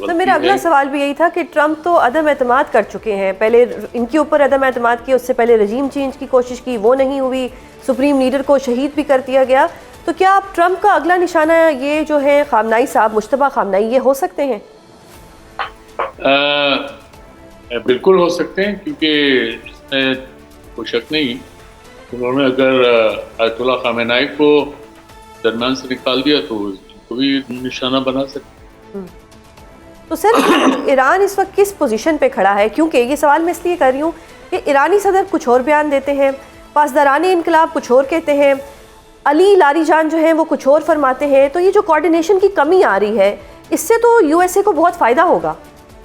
تو میرا اگلا سوال بھی یہی تھا کہ ٹرمپ تو عدم اعتماد کر چکے ہیں، پہلے ان کے اوپر عدم اعتماد کیا، اس سے پہلے رجیم چینج کی کوشش کی، وہ نہیں ہوئی، سپریم لیڈر کو شہید بھی کر دیا گیا، تو کیا اب ٹرمپ کا اگلا نشانہ یہ جو ہے خامنائی صاحب، مجتبیٰ خامنائی، یہ ہو سکتے ہیں؟ بالکل ہو سکتے ہیں، کیونکہ اس میں کوئی شک نہیں، انہوں نے اگر آیت اللہ خامنائی کو درمیان سے نکال دیا تو ان کو بھی نشانہ بنا سکتے۔ تو سر ایران اس وقت کس پوزیشن پہ کھڑا ہے؟ کیونکہ یہ سوال میں اس لیے کر رہی ہوں کہ ایرانی صدر کچھ اور بیان دیتے ہیں، پاسداران انقلاب کچھ اور کہتے ہیں، علی لاری جان جو ہیں وہ کچھ اور فرماتے ہیں، تو یہ جو کوارڈینیشن کی کمی آ رہی ہے اس سے تو یو ایس اے کو بہت فائدہ ہوگا۔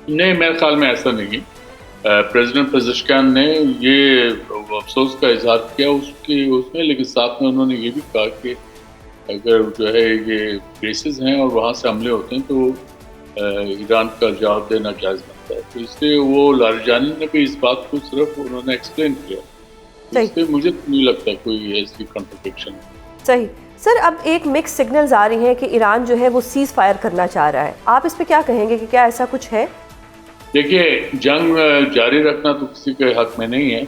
نہیں، میرے خیال میں ایسا نہیں ہے۔ پریزیڈنٹ پزشکیان نے یہ افسوس کا اظہار کیا اس میں، لیکن ساتھ میں انہوں نے یہ بھی کہا کہ اگر جو ہے یہ بیسز ہیں اور وہاں سے حملے ہوتے ہیں تو ایران کا جواب دینا جائز بنتا ہے، تو اس لیے وہ لاریجانی نے بھی اس بات کو صرف انہوں نے ایکسپلین کیا، اس لیے مجھے نہیں لگتا کوئی ایسی کنٹرڈکشن۔ صحیح سر، اب ایک مکس سگنلز آ رہی ہیں کہ ایران جو ہے وہ سیز فائر کرنا چاہ رہا ہے، آپ اس پہ کیا کہیں گے کہ کیا ایسا کچھ ہے؟ دیکھیے، جنگ جاری رکھنا تو کسی کے حق میں نہیں ہے،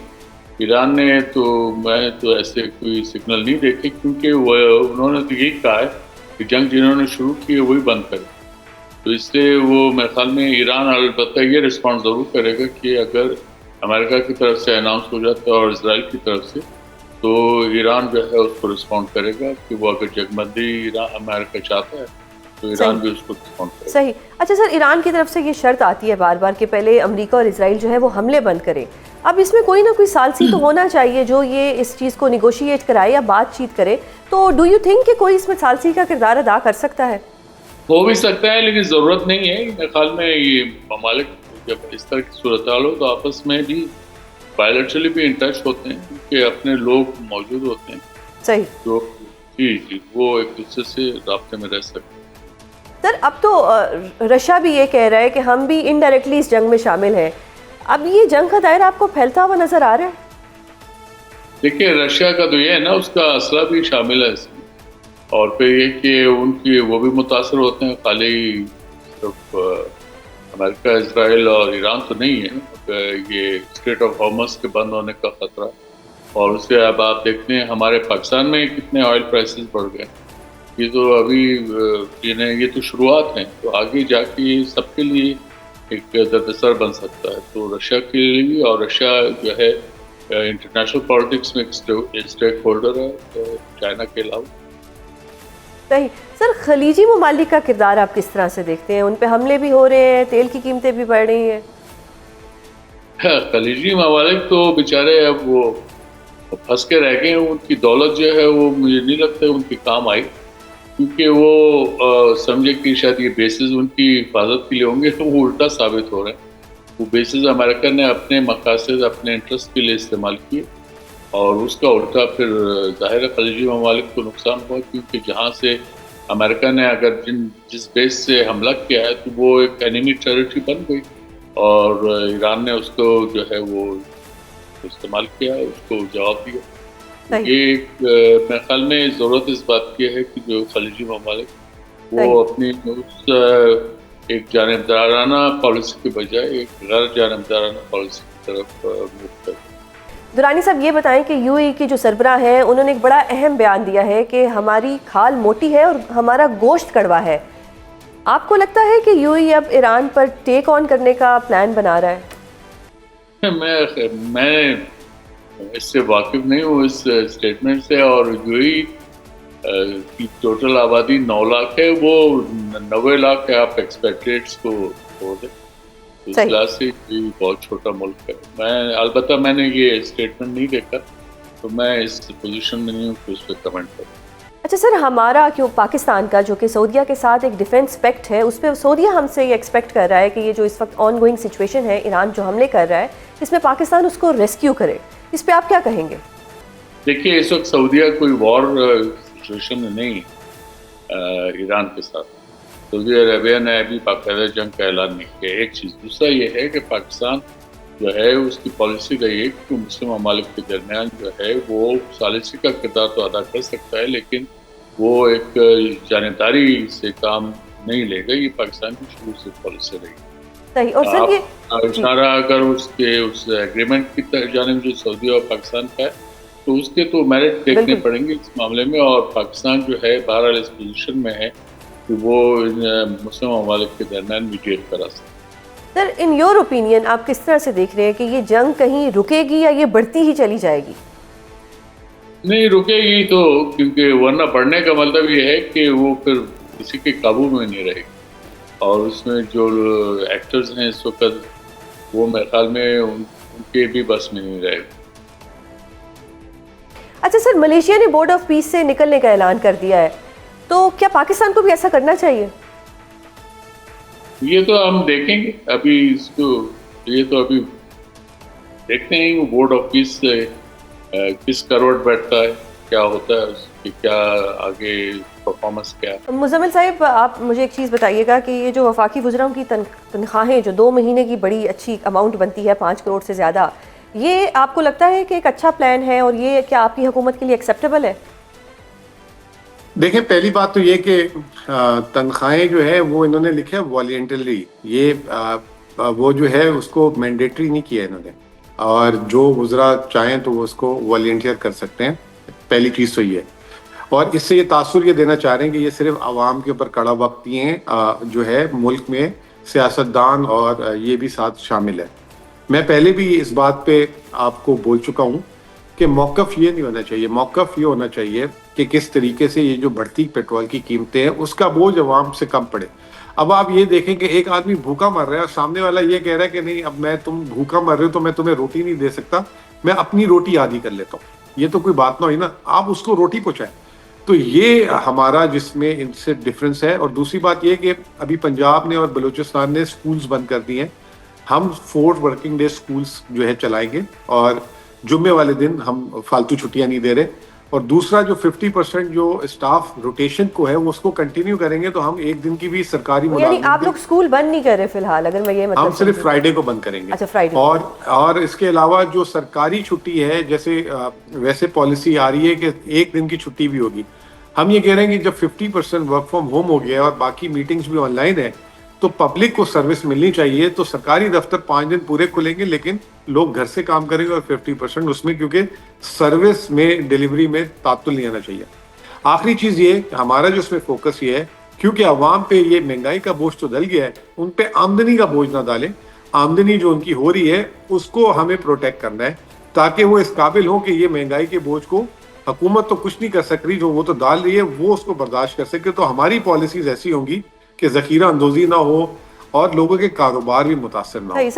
ایران نے میں تو ایسے کوئی سگنل نہیں دیکھے، کیونکہ انہوں نے تو یہی کہا ہے کہ جنگ جنہوں نے شروع کی ہے وہی بند کرے، تو اس لیے وہ میرے خیال میں ایران البتہ یہ رسپانس ضرور کرے گا کہ اگر امریکہ کی طرف سے اناؤنس ہو جاتا ہے اور اسرائیل کی طرف سے، تو ایران جو ہے اس کو رسپونڈ کرے گا کہ وہ اگر جنگ بندی امریکہ چاہتا ہے تو ایران بھی اس کو رسپونڈ کرے گا۔ صحیح۔ اچھا سر، ایران کی طرف سے یہ شرط آتی ہے بار بار کہ پہلے امریکہ اور اسرائیل جو ہے وہ حملے بند کرے، اب اس میں کوئی نہ کوئی ثالثی تو ہونا چاہیے جو یہ اس چیز کو نیگوشیٹ کرائے یا بات چیت کرے، تو ڈو یو تھنک کہ کوئی اس میں ثالثی کا کردار ادا کر سکتا ہے؟ ہو بھی سکتا ہے، لیکن ضرورت نہیں ہے۔ میرے خیال میں یہ ممالک جب اس طرح کی صورتحال ہو تو آپس میں بھی بائیلیٹرلی بھی ان ٹچ ہوتے ہیں، کیونکہ اپنے لوگ موجود ہوتے ہیں، صحیح، تو جی وہ ایک دوسرے سے رابطے میں رہ سکتے ہیں۔ سر اب تو رشیا بھی یہ کہہ رہا ہے کہ ہم بھی انڈائریکٹلی اس جنگ میں شامل ہیں، اب یہ جنگ کا دائرہ آپ کو پھیلتا ہوا نظر آ رہا ہے؟ دیکھیے، رشیا کا تو یہ ہے نا، اس کا اسلحہ بھی شامل ہے اس میں، اور پھر یہ کہ ان کی وہ بھی متاثر ہوتے ہیں، خالی صرف امریکہ، اسرائیل اور ایران تو نہیں ہے، یہ اسٹریٹ آف ہارمز کے بند ہونے کا خطرہ، اور اس سے اب آپ دیکھتے ہیں ہمارے پاکستان میں کتنے آئل پرائسز بڑھ گئے، یہ تو ابھی یہ تو شروعات ہیں، تو آگے جا کے سب کے لیے ایک دردسر بن سکتا ہے، تو رشیا کے لیے بھی، اور رشیا جو ہے انٹرنیشنل پالیٹکس میں ایک اسٹیک ہولڈر ہے چائنا کے علاوہ۔ صحیح سر، خلیجی ممالک کا کردار آپ کس طرح سے دیکھتے ہیں؟ ان پہ حملے بھی ہو رہے ہیں، تیل کی قیمتیں بھی بڑھ رہی ہیں۔ خلیجی ممالک تو بیچارے اب وہ پھنس کے رہ گئے ہیں، ان کی دولت جو ہے وہ مجھے نہیں لگتا ان کے کام آئی، کیونکہ وہ سمجھے کہ شاید یہ بیسز ان کی حفاظت کے لیے ہوں گے، تو وہ الٹا ثابت ہو رہے ہیں۔ وہ بیسز امریکہ نے اپنے مقاصد، اپنے انٹرسٹ کے لیے استعمال کیے، اور اس کا الٹا پھر ظاہر خلیجی ممالک کو نقصان ہوا، کیونکہ جہاں سے امریکہ نے اگر جس بیس سے حملہ کیا ہے تو وہ ایک اینیمی ٹیریٹری بن گئی، اور ایران نے اس کو جو ہے وہ استعمال کیا، اس کو جواب دیا۔ یہ میرے خیال میں ضرورت اس بات کی ہے کہ جو خلیجی ممالک وہ اپنی اس ایک جانبدارانہ پالیسی کے بجائے ایک غیر جانبدارانہ پالیسی کی طرف موو کریں۔ درانی صاحب یہ بتائیں کہ یو اے کی جو سربراہ ہیں انہوں نے ایک بڑا اہم بیان دیا ہے کہ ہماری کھال موٹی ہے اور ہمارا گوشت کڑوا ہے، آپ کو لگتا ہے کہ یو اے اب ایران پر ٹیک آن کرنے کا پلان بنا رہا ہے؟ میں اس سے واقف نہیں ہوں اس اسٹیٹمنٹ سے، اور یو اے کی ٹوٹل آبادی 9 لاکھ ہے، وہ 90 لاکھ آپ ایکسپیکٹریٹس کو چھوڑ دیں، اس لحاظ سے یہ بہت چھوٹا ملک ہے۔ البتہ میں نے یہ اسٹیٹمنٹ نہیں دیکھا، تو میں اس پوزیشن میں نہیں ہوں کہ اس پہ کمنٹ کروں۔ اچھا سر، ہمارا کیوں پاکستان کا جو کہ سعودیہ کے ساتھ ایک ڈیفنس پیکٹ ہے، اس پہ سعودیہ ہم سے یہ ایکسپیکٹ کر رہا ہے کہ یہ جو اس وقت آن گوئنگ سچویشن ہے، ایران جو حملے کر رہا ہے، اس میں پاکستان اس کو ریسکیو کرے، اس پہ آپ کیا کہیں گے؟ دیکھیے، اس وقت سعودیہ کوئی وار سچویشن میں نہیں ایران کے ساتھ، سعودی عربیہ نے ابھی باقاعدہ جنگ کا اعلان نہیں کیا، ایک چیز۔ دوسرا یہ ہے کہ پاکستان جو ہے اس کی پالیسی رہی ہے کہ مسلم ممالک کے درمیان جو ہے وہ ثالثی کا کردار تو ادا کر سکتا ہے، لیکن وہ ایک جانبداری سے کام نہیں لے گا. یہ پاکستان کی شروع سے پالیسی رہی. صحیح. اور سر یہ اشارہ اگر اس ایگریمنٹ کی جانب جو سعودی اور پاکستان کا ہے تو اس کے تو میرٹ دیکھنے پڑیں گے اس معاملے میں. اور پاکستان جو ہے بہرحال اس پوزیشن میں ہے کہ وہ مسلم ممالک کے درمیان میڈیٹ کرا سکتے. سر ان یور اوپینین آپ کس طرح سے دیکھ رہے ہیں کہ یہ جنگ کہیں رکے گی یا یہ بڑھتی ہی چلی جائے گی؟ نہیں رکے گی تو, کیونکہ ورنہ بڑھنے کا مطلب یہ ہے کہ وہ پھر کسی کے قابو میں نہیں رہے گی. اور اس میں جو ایکٹرز ہیں اس وقت وہ میرے خیال میں ان کے بھی بس میں نہیں رہے گا. اچھا سر, ملیشیا نے بورڈ آف پیس سے نکلنے کا اعلان کر دیا ہے, تو کیا پاکستان کو بھی ایسا کرنا چاہیے؟ یہ تو ہم دیکھیں گے ابھی اس کو, یہ تو ابھی دیکھتے ہیں وہ بورڈ آف پیس سے کس کروٹ بیٹھتا ہے, کیا ہوتا ہے اس کی, کیا آگے پرفارمنس کیا. مزمل صاحب آپ مجھے ایک چیز بتائیے گا کہ یہ جو وفاقی وزراءوں کی تنخواہیں جو 2 مہینے کی بڑی اچھی اماؤنٹ بنتی ہے 5 کروڑ سے زیادہ, یہ آپ کو لگتا ہے کہ ایک اچھا پلان ہے اور یہ کیا آپ کی حکومت کے لیے ایکسیپٹیبل ہے؟ دیکھیں پہلی بات تو یہ کہ تنخواہیں جو ہے وہ انہوں نے لکھا ہے والینٹرلی, یہ وہ جو ہے اس کو مینڈیٹری نہیں کیا انہوں نے, اور جو وزراء چاہیں تو وہ اس کو والنٹیئر کر سکتے ہیں. پہلی چیز تو یہ ہے. اور اس سے یہ تاثر یہ دینا چاہ رہے ہیں کہ یہ صرف عوام کے اوپر کڑا وقتی ہیں جو ہے ملک میں سیاستدان اور یہ بھی ساتھ شامل ہے. میں پہلے بھی اس بات پہ آپ کو بول چکا ہوں کہ موقف یہ نہیں ہونا چاہیے. موقف یہ ہونا چاہیے کہ کس طریقے سے یہ جو بڑھتی پیٹرول کی قیمتیں ہیں اس کا بوجھ عوام سے کم پڑے. اب آپ یہ دیکھیں کہ ایک آدمی بھوکا مر رہا ہے اور سامنے والا یہ کہہ رہا ہے کہ نہیں اب میں تم بھوکا مر رہے ہو تو میں تمہیں روٹی نہیں دے سکتا, میں اپنی روٹی آدھی کر لیتا ہوں. یہ تو کوئی بات نہ ہوئی نا, آپ اس کو روٹی پہنچائیں. تو یہ ہمارا جس میں ان سے ڈفرینس ہے. اور دوسری بات یہ کہ ابھی پنجاب نے اور بلوچستان نے سکولز بند کر دی ہیں. ہم 4 ورکنگ ڈے سکولز جو ہے چلائیں گے اور جمعے والے دن ہم فالتو چھٹیاں نہیں دے رہے. اور دوسرا جو 50% جو اسٹاف روٹیشن کو ہے وہ اس کو کنٹینیو کریں گے. تو ہم ایک دن کی بھی سرکاری یعنی آپ لوگ سکول بند نہیں کر رہے فی الحال, اگر میں یہ مطلب ہم صرف فرائیڈے کو بند کریں گے. اچھا فرائیڈے. اور اس کے علاوہ جو سرکاری چھٹی ہے جیسے ویسے پالیسی آ رہی ہے کہ 1 دن کی چھٹی بھی ہوگی. ہم یہ کہہ رہے ہیں کہ جب 50% ورک فرام ہوم ہو گیا اور باقی میٹنگز بھی آن لائن ہے تو پبلک کو سروس ملنی چاہیے. تو سرکاری دفتر 5 دن پورے کھلیں گے لیکن لوگ گھر سے کام کریں گے اور 50% اس میں, کیونکہ سروس میں ڈیلیوری میں تعطل نہیں آنا چاہیے. آخری چیز یہ کہ ہمارا جو اس میں فوکس یہ ہے کیونکہ عوام پہ یہ مہنگائی کا بوجھ تو ڈل گیا ہے, ان پہ آمدنی کا بوجھ نہ ڈالیں. آمدنی جو ان کی ہو رہی ہے اس کو ہمیں پروٹیکٹ کرنا ہے تاکہ وہ اس قابل ہوں کہ یہ مہنگائی کے بوجھ کو حکومت تو کچھ نہیں کر سک رہی, جو وہ تو ڈال رہی ہے وہ اس کو برداشت کر سکے. تو ہماری پالیسیز ایسی ہوں گی کہ ذخیرہ اندوزی نہ ہو اور لوگوں کے کاروبار بھی متاثر نہ ہو.